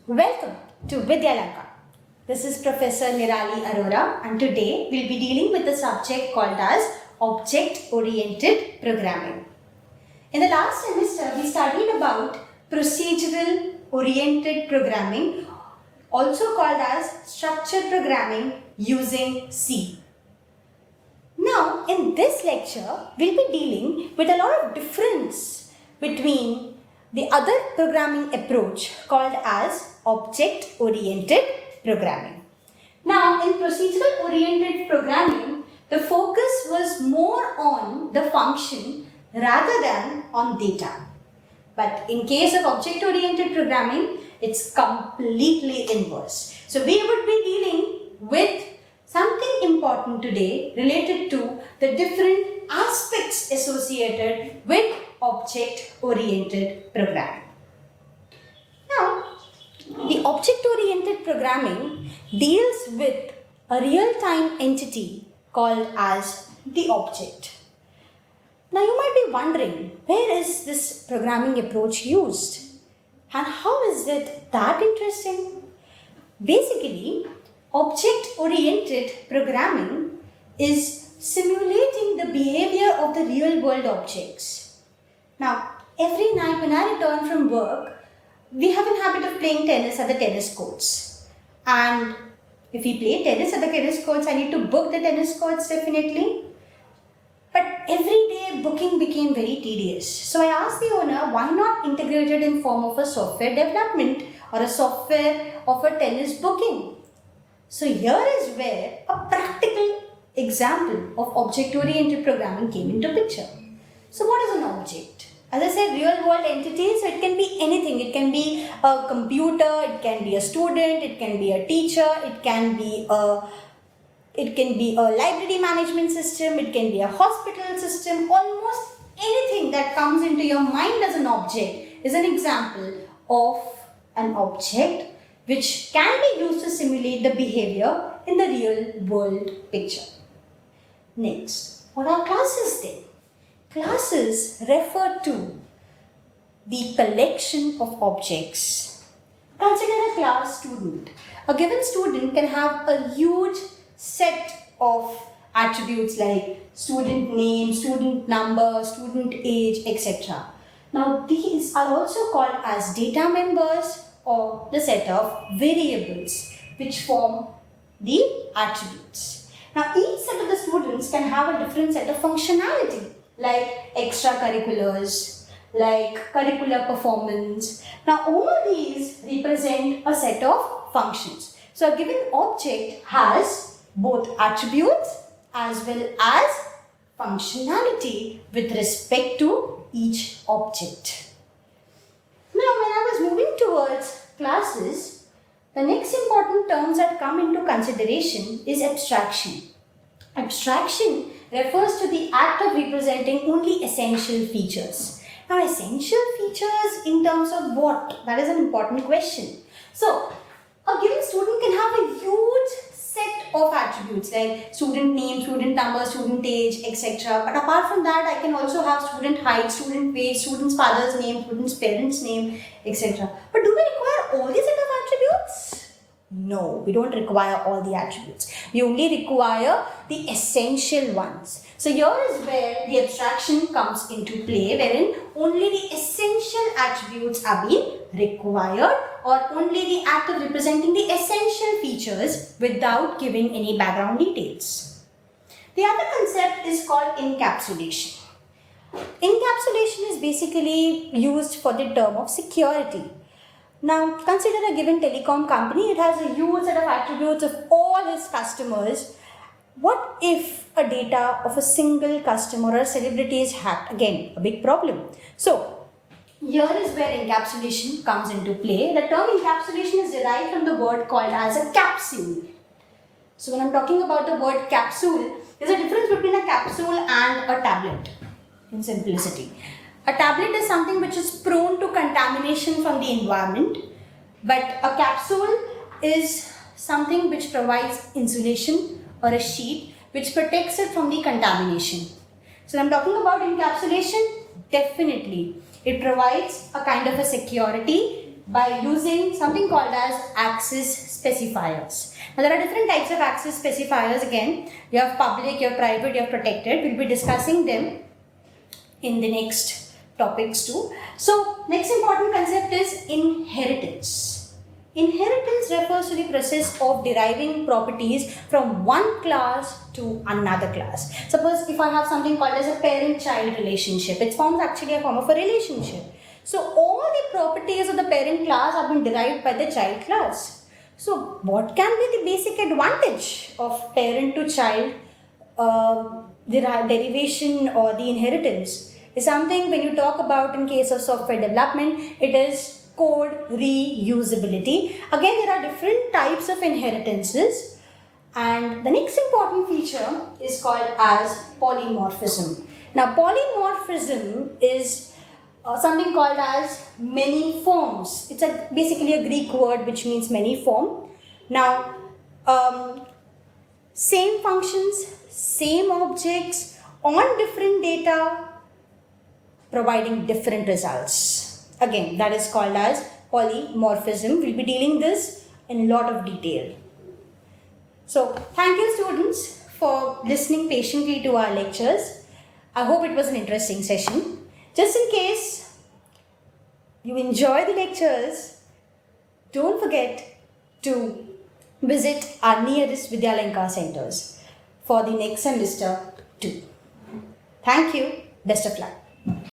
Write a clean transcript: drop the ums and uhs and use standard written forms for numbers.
Welcome to Vidyalankar. This is Professor Nirali Arora and today we'll be dealing with the subject called as object-oriented programming. In the last semester we studied about procedural-oriented programming, also called as structured programming using C. Now in this lecture we'll be dealing with a lot of difference between the other programming approach called as object-oriented programming. Now, in procedural-oriented programming, the focus was more on the function rather than on data. But in case of object-oriented programming, it's completely inverse. So, we would be dealing with something important today related to the different aspects associated with object-oriented programming. Now, the object-oriented programming deals with a real-time entity called as the object. Now, you might be wondering, where is this programming approach used? And how is it that interesting? Basically, object-oriented programming is simulating the behavior of the real-world objects. Now, every night when I return from work, we have a habit of playing tennis at the tennis courts. And if we play tennis at the tennis courts, I need to book the tennis courts definitely. But every day booking became very tedious. So I asked the owner, why not integrate it in form of a software development or a software of a tennis booking? So here is where a practical example of object-oriented programming came into picture. So what is an object? As I said, real-world entities, so it can be anything. It can be a computer, it can be a student, it can be a teacher, it can be a library management system, it can be a hospital system. Almost anything that comes into your mind as an object is an example of an object which can be used to simulate the behavior in the real-world picture. Next, what are classes then? Classes refer to the collection of objects. Consider a class student. A given student can have a huge set of attributes like student name, student number, student age, etc. Now these are also called as data members or the set of variables which form the attributes. Now each set of the students can have a different set of functionality, like extracurriculars, like curricular performance. Now all these represent a set of functions. So a given object has both attributes as well as functionality with respect to each object. Now when I was moving towards classes, the next important terms that come into consideration is abstraction. Abstraction refers to the act of representing only essential features. Now, essential features in terms of what? That is an important question. So, a given student can have a huge set of attributes like student name, student number, student age, etc. But apart from that, I can also have student height, student weight, student's father's name, student's parent's name, etc. But do we require all these set of attributes? No, we don't require all the attributes. We only require the essential ones. So here is where the abstraction comes into play, wherein only the essential attributes are being required or only the act of representing the essential features without giving any background details. The other concept is called encapsulation. Encapsulation is basically used for the term of security. Now, consider a given telecom company. It has a huge set of attributes of all its customers. What if a data of a single customer or celebrity is hacked? Again, a big problem. So, here is where encapsulation comes into play. The term encapsulation is derived from the word called as a capsule. So, when I'm talking about the word capsule, there's a difference between a capsule and a tablet in simplicity. A tablet is something which is prone to contamination from the environment, but a capsule is something which provides insulation or a sheet which protects it from the contamination. So when I'm talking about encapsulation, definitely it provides a kind of a security by using something called as access specifiers. Now there are different types of access specifiers again. You have public, you have private, you have protected. We'll be discussing them in the next topics too. So next important concept is inheritance. Inheritance refers to the process of deriving properties from one class to another class. Suppose if I have something called as a parent-child relationship, it forms actually a form of a relationship. So all the properties of the parent class have been derived by the child class. So what can be the basic advantage of parent to child derivation or the inheritance? Is something when you talk about in case of software development, it is code reusability. Again, there are different types of inheritances, and the next important feature is called as polymorphism. Now polymorphism is something called as many forms. It's basically a Greek word which means many form. Now same functions, same objects on different data providing different results. Again, that is called as polymorphism. We'll be dealing this in a lot of detail. So, thank you students for listening patiently to our lectures. I hope it was an interesting session. Just in case you enjoy the lectures, don't forget to visit our nearest Vidyalankar centers for the next semester too. Thank you. Best of luck.